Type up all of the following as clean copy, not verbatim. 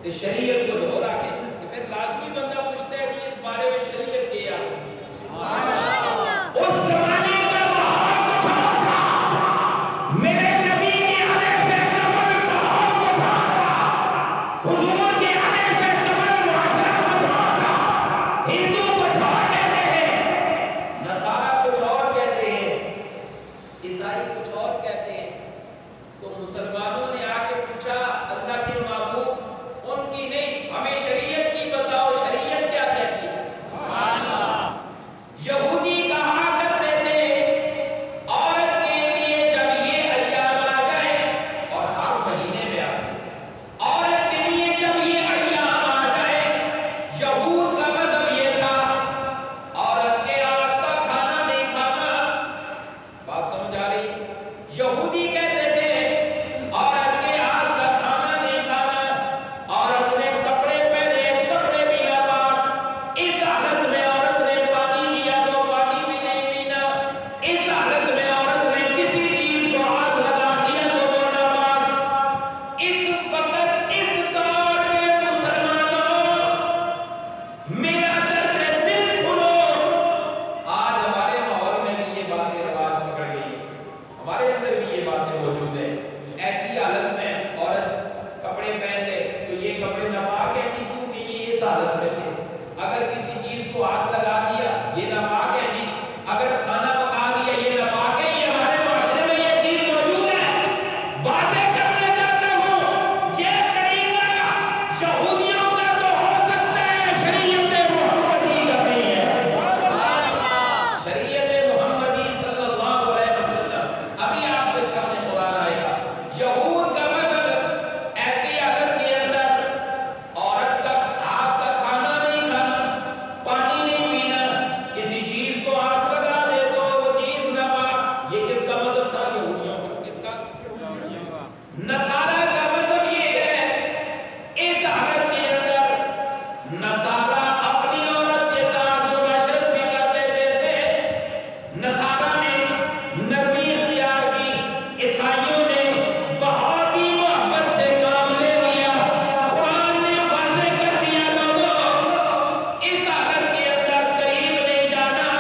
تو شریعت کو جو رکھے کہ پھر لازمی بندہ پوچھتا ہے کہ اس بارے میں شریعت کیا اس زمانے کا ماحول کچھ اور تھا، میرے نبی کے آنے سے قبل ماحول کچھ اور تھا، حضور کے آنے سے قبل معاشرہ کچھ اور تھا، ہندو کچھ اور کہتے ہیں، نصارہ کچھ اور کہتے ہیں، عیسائی کچھ اور کہتے ہیں۔ تو مسلمانوں نے آ کے پوچھا اللہ کے معبود ان کی نہیں، ہمیں شریعت کی بتاؤ، شریعت کیا کہتی ہے؟ یہودی کہا کرتے تھے عورت کے لیے جب یہ ایام آ جائے، اور ہر مہینے میں آتے، عورت کے لیے جب یہ ایام آ جائے، یہود کا مذہب یہ تھا عورت کے ہاتھ کا کھانا نہیں کھانا۔ بات سمجھ آ رہی؟ یہودی کہتے تھے عورت کے ہاتھ کا کھانا نہیں کھانا، عورت نے کپڑے پہنے، کپڑے بھی ناپاک، اس حالت میں عورت نے پانی دیا تو پانی بھی نہیں پینا، اس حالت میں عورت نے کسی چیز کو ہاتھ لگا دیا تو وہ ناپاک۔ اس وقت اس دور کے مسلمانوں میرا درد دل سنو، آج ہمارے ماحول میں بھی یہ باتیں رواج پکڑ گئی ہیں، ہمارے اندر بھی یہ باتیں موجود ہیں۔ ایسی حالت میں عورت کپڑے پہن لے تو یہ کپڑے ناپاک ہیں جی، کیونکہ یہ اس حالت میں تھے، اگر کسی چیز کو ہاتھ لگا دیا یہ ناپاک ہے جی، اگر کھانا پکا دیا یہ ناپاک ہے۔ یہ ہمارے معاشرے میں یہ چیز موجود ہے۔ واضح کرنا چاہتا ہوں یہ طریقہ یہودیوں کا تو ہو سکتا ہے، شریعت محمدی کا نہیں ہے۔ شریعت محمدی صلی اللہ علیہ وسلم، ابھی آپ کے سامنے قرآن آئے گا، یہود کا مذہب ایسی حالت کے اندر عورت کا ہاتھ کا کھانا نہیں کھانا، پانی نہیں پینا، کسی چیز کو ہاتھ لگا دے تو وہ چیز ناپاک۔ یہ کس کا مذہب تھا؟ یہودیوں کا۔ کس کا؟ نصارہ کا مذہب یہ ہے، اس حالت کے اندر نصارہ اپنی عورت کے ساتھ مباشرت بھی کر لیتے تھے، نصارہ نے نرمی اختیار کی، عیسائیوں نے بہت ہی محبت سے کام لے لیا۔ قرآن نے واضح کر دیا لوگوں اس حالت کے اندر قریب نہیں جانا۔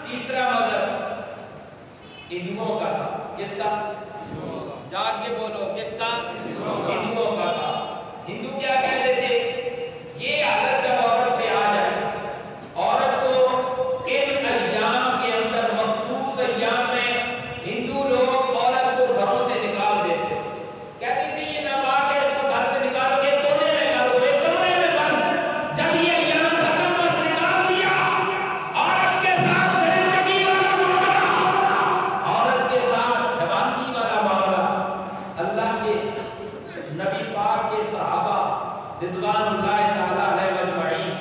تیسرا مذہب ہندوؤں کا تھا۔ کس کا؟ جاگ کے بولو، کس کا؟ ہندوؤں کا تھا۔ ہندو کیا کہتے تھے؟ یہ حالت جب عورت پہ آ جائے، عورت کو ان ایام کے اندر، مخصوص ایام میں ہندو لوگ عورت کو گھروں سے نکال دیتے تھے، کہتے تھے یہ ناپاک ہے، اس کو گھر سے نکالو، ایک کونے میں کر دو، ایک کمرے میں بند۔ جب یہ ایام ختم، بس نکال دیا۔ عورت کے ساتھ درندگی والا معاملہ، عورت کے ساتھ حیوانگی والا معاملہ۔ اللہ کے نبی پاک کے صحابہ رضوان اللہ تعالیٰ علیہ مجمعین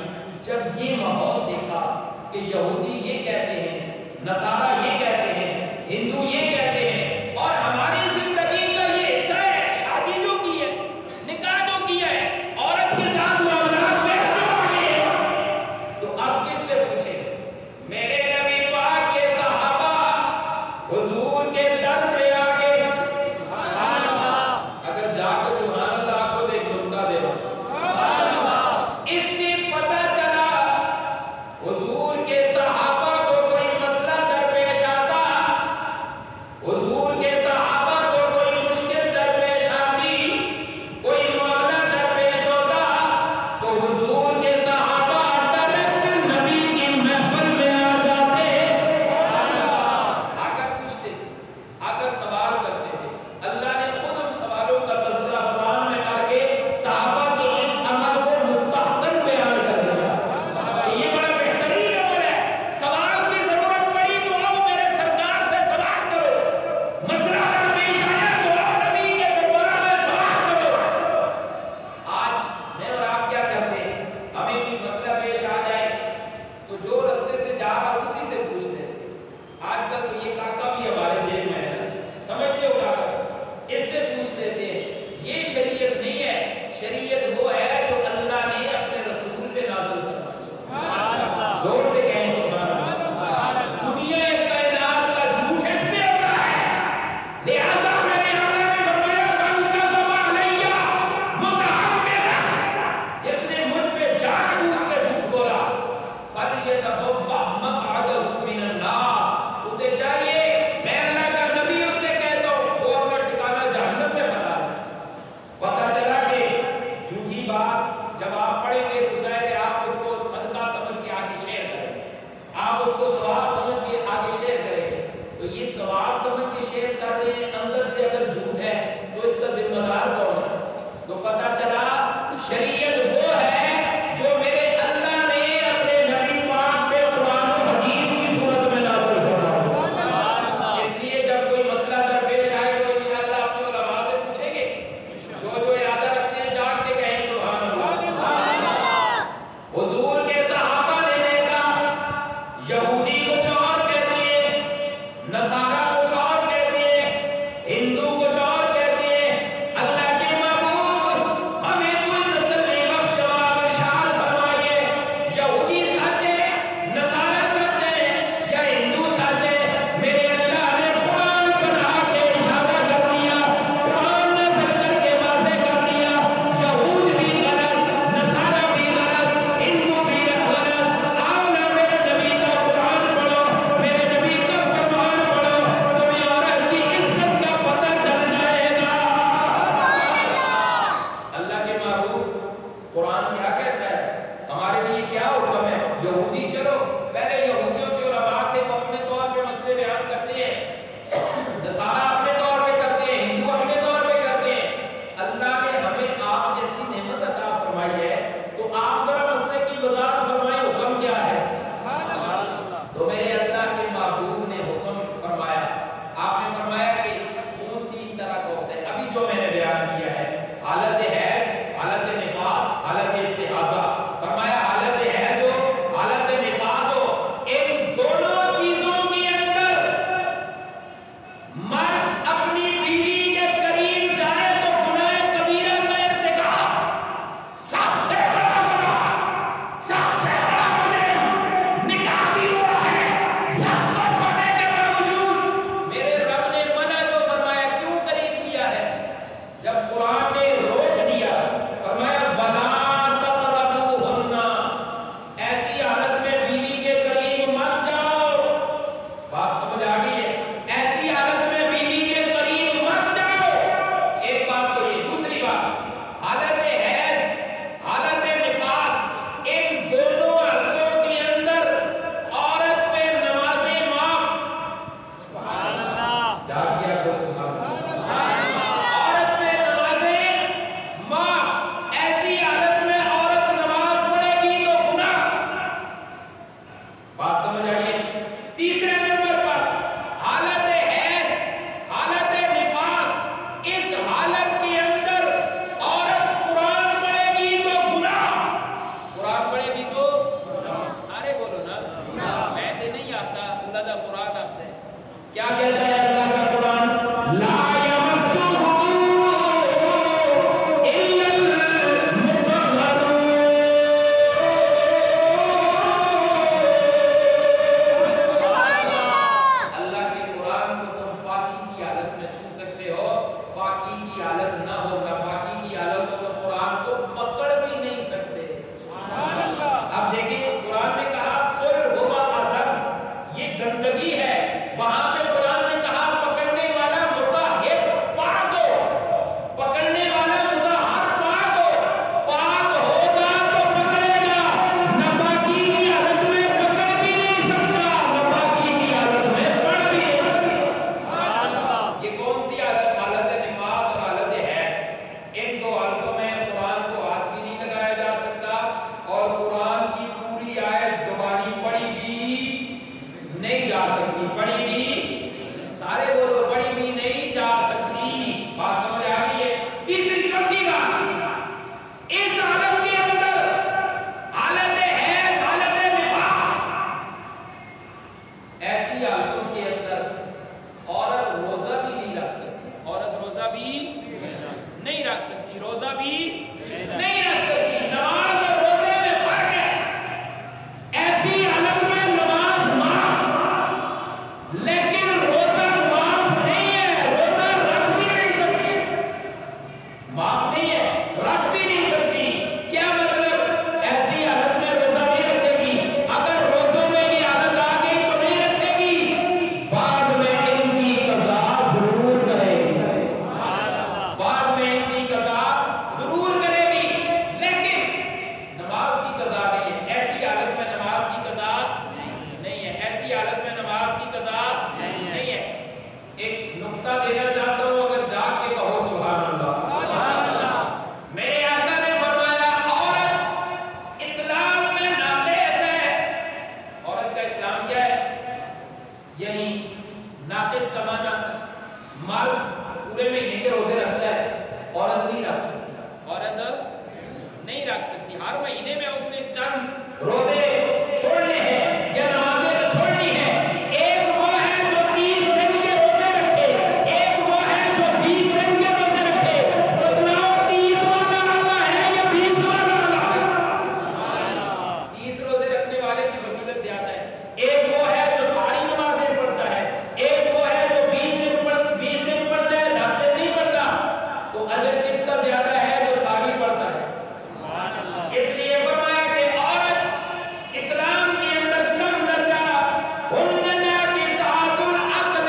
جب یہ ماحول دیکھا کہ یہودی یہ کہتے ہیں، نصارہ یہ کہتے ہیں، ہندو یہ کہتے ہیں، اور ہماری زندگی کا یہ حصہ ہے، شادی جو کی ہے، نکاح جو کیا ہے، عورت کے ساتھ معاملات میں جو آ گئے، تو اب کس سے پوچھیں؟ میرے نبی پاک کے صحابہ حضور کے در پہ آ گئے۔ اگر جا کے سبحان اللہ آپ کو ایک نکتہ دے رہا ہوں، اس سے پتہ چلا حضور کے صحابہ کو کوئی مسئلہ درپیش بات جب آپ پڑھیں گے تو ظاہر ہے آپ اس کو صدقہ سمجھ کے آگے شیئر کریں گے، آپ اس کو ثواب سمجھ کے آگے شیئر کریں گے. تو یہ ثواب سمجھ کے شیئر کر رہے ہیں، اندر سے اگر جھوٹ ہے تو اس کا ذمہ دار کون ہے؟ تو پتہ چلا شریعت وہ ہے جو میرے اللہ نے اپنے نبی پاک پہ قرآن و حدیث کی صورت میں نازل فرمایا. اس لیے جب کوئی مسئلہ درپیش آئے تو انشاءاللہ اپنے علماء سے پوچھیں گے، جو ارادہ رکھتے ہیں جاگ کے کہیں سبحان اللہ. حضور کے صحابہ نے دیکھا یہودی کچھ اور کہتے ہیں، نصارہ کچھ اور کہتے ہیں، ہندو کچھ اور کہتے ہیں. اللہ کے محبوب ہمیں کوئی تسلی بخش جواب ارشاد فرمائیے، یہودی سچ ہے، نصارہ سچ ہے یا ہندو سچ ہے؟ میرے اللہ نے قرآن بنا کے اشارہ کر دیا، قرآن نازل کر کے واضح کر دیا، یہود بھی غلط، نصارہ بھی غلط، ہندو بھی غلط. آؤ نا میرے نبی کا قرآن پڑھو، میرے نبی کا فرمان پڑھو، تمہیں عورت کی عزت کا پتہ چل جائے گا. اللہ کے محبوب قرآن کیا کہتا ہے، ہمارے لیے کیا حکم ہے؟ یہودی چلو پہلے یہودیوں کے علماء تھے، وہ اپنے طور پہ مسئلے بیان کرتے ہیں، نصارہ اپنے طور پہ کرتے ہیں، ہندو اپنے طور پہ کرتے ہیں. اللہ نے ہمیں آپ جیسی نعمت عطا فرمائی ہے تو آپ ذرا مسئلے کی وضاحت فرمائیں، حکم کیا ہے؟ تو میرے اللہ کے محبوب نے حکم فرمایا. آپ نے فرمایا کہ خون 3 طرح کا ہوتا ہے، ابھی جو میں نے بیان کیا ہے، حالت حیض، حالت نفاس، حالت استحاضہ. فرمایا حالت حیض ہو، حالت نفاس ہو، ان دونوں چیزوں کے اندر مرد اپنی بیوی کے قریب جائے تو گناہ کبیرہ کا ارتکاب، سب سے بڑا گناہ، سب سے بڑا گناہ نکاح بھی ہوا ہے. سب کچھ ہونے کے باوجود میرے رب نے منع جو فرمایا کیوں قریب کیا ہے؟ جب قرآن نے روک دیا، فرمایا وَلَا تَقْرَبُوهُنَّ، ایسی حالت میں بیوی کے قریب مت جاؤ. بات سمجھ آ گئی ہے؟ ایسی حالت میں بیوی کے قریب مت جاؤ. ایک بات تو یہ، دوسری بات حالت حیض، حالت نفاس، ان دونوں حالتوں کے اندر عورت پہ نمازیں معاف. کیا کیا کو سبحان اللہ. عورت پہ نمازیں معاف. ایسی حالت میں عورت نماز پڑھے گی تو گناہ. بات سمجھ آئیے. تیسرے نمبر پر حالت حیض، حالت نفاس، اس حالت کے اندر عورت قرآن پڑھے گی تو گناہ. قرآن پڑھے گی تو سارے بولو نا، میں تے نہیں آتا، اللہ دا قرآن آتا ہے. کیا کہتا ہے اللہ کا قرآن؟ لا یمسہ الا المطہرون. اللہ کے قرآن کو تم پاکی کی حالت میں چھو سکتے ہو، پاکی کی حالت نہ ہو، ناپاکی کی حالت ہو تو قرآن کو پکڑ بھی نہیں سکتے. اب دیکھیں قرآن نے کہا قل هو اذن، یہ گندگی ہے. وہاں پہ قرآن نے کہا پکڑنے والا مطہر، پاک ہو، پکڑنے والا مطہر پاک ہو. پاک ہوگا تو پکڑے گا، ناپاکی کی حالت میں پکڑ بھی نہیں سکتا، ناپاکی کی حالت میں پڑھ بھی نہیں سکتا. یہ کون سی حالت؟ حالت نفاس اور حالت حیض. ان دو حالتوں میں قرآن کو ہاتھ بھی نہیں لگایا جا سکتا اور قرآن کی پوری آیت زبانی پڑھی بھی نہیں جا سکتی. پڑھی بھی، سارے بولو، پڑھی بھی نہیں جا سکتی. بات سمجھ آ گئی ہے؟ تیسری چوتھی بات، اس حالت کے اندر حالت حیض، حالت نفاس، ایسی حالتوں کے اندر عورت روزہ بھی نہیں رکھ سکتی. عورت روزہ بھی نہیں رکھ سکتی، روزہ بھی نہیں رکھ سکتی. نماز اور روزے میں فرق ہے. ایسی حالت میں نماز معاف، لیکن روزہ معاف نہیں ہے. روزہ رکھ بھی نہیں سکتی، معاف نہیں ہے، رکھ بھی نہیں سکتی. کیا مطلب؟ ایسی حالت میں روزہ نہیں رکھے گی. اگر روزوں میں یہ حالت آ گئی تو نہیں رکھے گی، بعد میں ان کی قضا ضرور کرے گی. بعد میں ان کی قضا ضرور کرے رکھ سکتی. ہر مہینے میں اس نے چند روزے چھوڑنے ہیں یا نمازیں چھوڑنی ہیں. ایک وہ ہے جو 30 دن کے روزے رکھے, ایک وہ ہے جو 20 دن کے روزے رکھے. بتلاؤ 30 والا ہے یا 20 والا ہے؟ 30 روزے رکھنے والے کی فضیلت زیادہ ہے. ایک وہ ہے جو ساری نمازیں پڑھتا ہے, ایک وہ ہے جو 20 دن پڑھتا ہے, 10 دن نہیں پڑھتا. تو اجر کس کا زیادہ ہے جو ساری پڑھتا ہے؟ اس لیے فرمایا کہ عورت اسلام کے اندر کم درجہ ہننا کے ساتھ العقل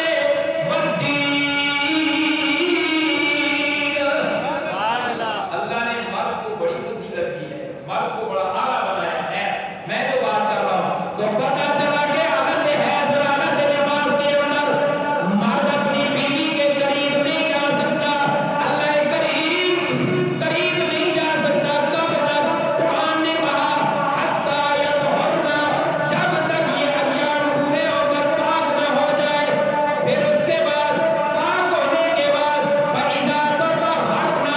والدین. اللہ نے مرد کو بڑی فضیلت دی ہے, مرد کو بڑا اعلیٰ بنایا ہے. میں تو بات کر رہا ہوں تو پتہ چلا کہ حالت حیض اور حالت نفاس کے اندر مرد اپنی بیوی کے قریب نہیں جا سکتا, اللہ قریب نہیں جا سکتا. کب تک؟ قرآن نے کہا حتی یطہرن, جب تک یہ ایام پورے ہو کر پاک نہ ہو جائے. پھر اس کے بعد پاک ہونے کے بعد فَإِذَا تَطَہَّرْنَ,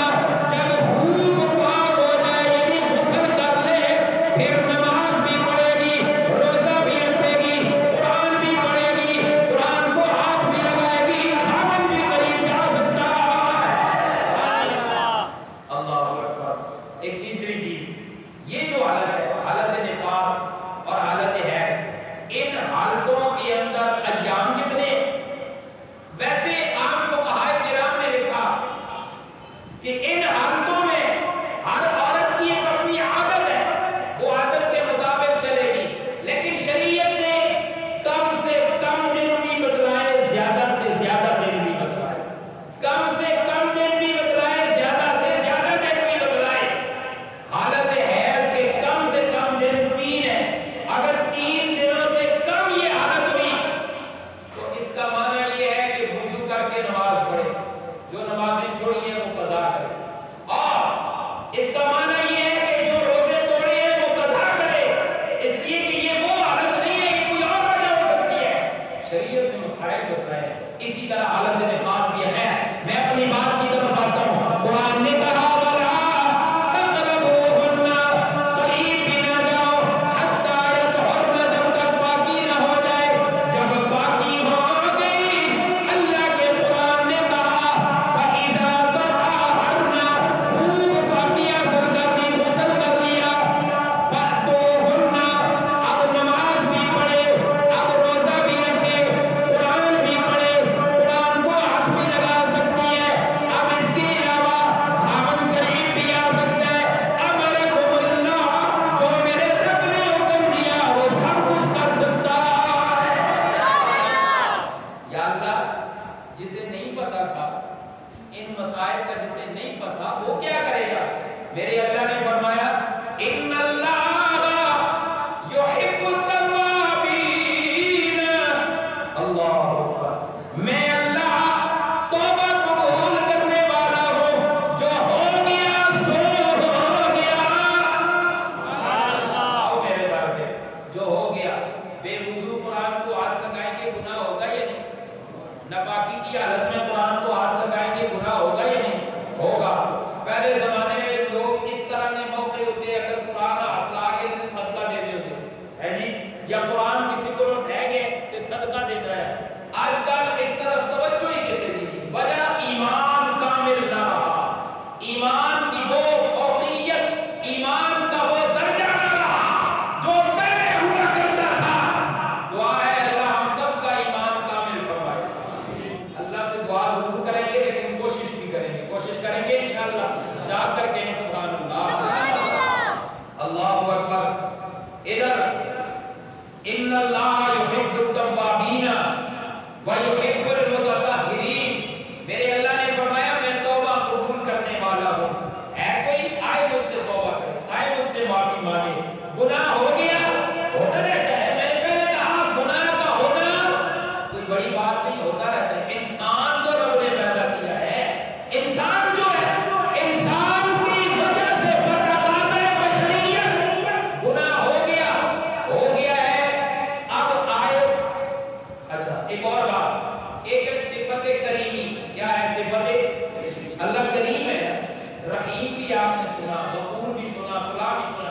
جب خوب پاک ہو جائے یعنی غسل کر لے, پھر نماز بھی پڑھے گی, روزہ بھی رکھے گی, قرآن بھی پڑھے گی, قرآن کو ہاتھ بھی لگائے گی, خاوند بھی قریب جا سکتا ہے. اللہ اکبر. ایک تیسری چیز, یہ جو حالت ہے, حالت نفاس اور حالت حیض, ان حالتوں کے اندر ایام کتنے؟ ویسے عام فقہائے کرام نے لکھا کہ ان حالتوں میں ہر عورت کی ایک اپنی عادت ہے, وہ عادت کے مطابق چلے گی. لیکن شریعت نے کم سے کم دن بھی بتلائے, زیادہ سے زیادہ دن بھی بتلائے, کم سے کم دن بھی بتلائے, زیادہ سے زیادہ دن بھی بتلائے. حالت حیض کے کم سے کم دن 3 ہیں. اگر 3 دنوں سے کم یہ حالت ہوئی تو اس کا معنی یہ ہے کہ وضو کر کے نماز پڑھے, جو نمازیں چھوڑی ہیں وہ قضا کرے. اور اس کا معنی یہ ہے کہ جو روزے توڑے ہیں وہ قضا کرے, اس لیے کہ یہ وہ حالت نہیں ہے, یہ کوئی اور وجہ ہو سکتی ہے. شریعت نے مسائل بتائے. اسی طرح حالت نفاس بھی ہے. میں اپنی بات کی طرف آتا ہوں. قرآن نے کہا وَلَا تَقْرَبُوهُنَّ, قریب بھی نہ جاؤ, حَتَّى يَطْهُرْنَ, جب تک پاکی نہ ہو جائے. جب پاکی ہو گئی, اللہ کے قرآن نے کہا فَإِذَا تَطَہَّرْنَ, خوب پاکی حاصل کر لی, غسل کر لیا, فَأْتُوهُنَّ, اب نماز بھی پڑھے, اب روزہ بھی رکھے, قرآن بھی پڑھے, قرآن کو ہاتھ بھی لگا سکتی ہے. اب اس کے علاوہ خاوند قریب بھی آ سکتا ہے. امرکم اللہ, جو میرے رب نے حکم دیا وہ سب کچھ کر سکتا ہے. یا اللہ, جسے نہیں پتا تھا ان مسائل کا, جسے نہیں پتا وہ کیا کرے گا؟ میرے اللہ نے فرمایا ان اللہ یحب التوابین. اللہ اکبر. میں اللہ توبہ قبول کرنے والا ہوں, جو ہو گیا سو ہو گیا. آؤ میرے در پہ, جو ہو گیا. بے وضو قرآن کو ہاتھ لگائیں گے گناہ ہوگا یا نہیں؟ ناپاکی کی حالت میں قرآن کو ہاتھ لگائیں گے گناہ ہوگا یا نہیں؟ ہوگا. پہلے زمانے میں لوگ اس طرح کے موقع ہوتے, اگر قرآن ہاتھ لگا کے انہیں صدقہ دے دے ہوتے ہے جی, یا قرآن کسی کو ڈھہ گئے کہ صدقہ دینا ہے. آج کل اس طرف توجہ ہی کسی دی, وجہ ایمان کامل نہ رہا, ایمان کی وہ فوقیت, ایمان کا وہ درجہ نہ رہا جو پہلے ہوا کرتا تھا. دعا ہے اللہ ہم سب کا ایمان کامل فرمائے. اللہ سے دعا ضرور کریں گے لیکن کوشش بھی کریں گے, کوشش کریں گے انشاءاللہ. جاگ کر کہیں سبحان اللہ, اللہ اکبر. ادھر ان اللہ یحب التوابین وَيُحِبُّ الْمُتَطَہِّرِينَ, میرے اللہ نے فرمایا میں توبہ قبول کرنے والا ہوں. ہے کوئی آئے مجھ سے توبہ کرے, آئے مجھ سے معافی مانگے. گناہ ہو گیا, ہوتا رہتا ہے. میں نے پہلے کہا گناہ کا ہونا کوئی بڑی بات نہیں, ہوتا رہتا ہے. انسان جو رب نے پیدا کیا ہے, انسان جو ہے, انسان کی وجہ سے بتواضع بشریت گناہ ہو گیا ہے. اب آئے, اچھا ایک اور بات, ایک ہے صفت کریمی. کیا ہے صفت؟ اللہ کریم ہے, رحیم بھی آپ نے سنا, غفور بھی سنا, فلان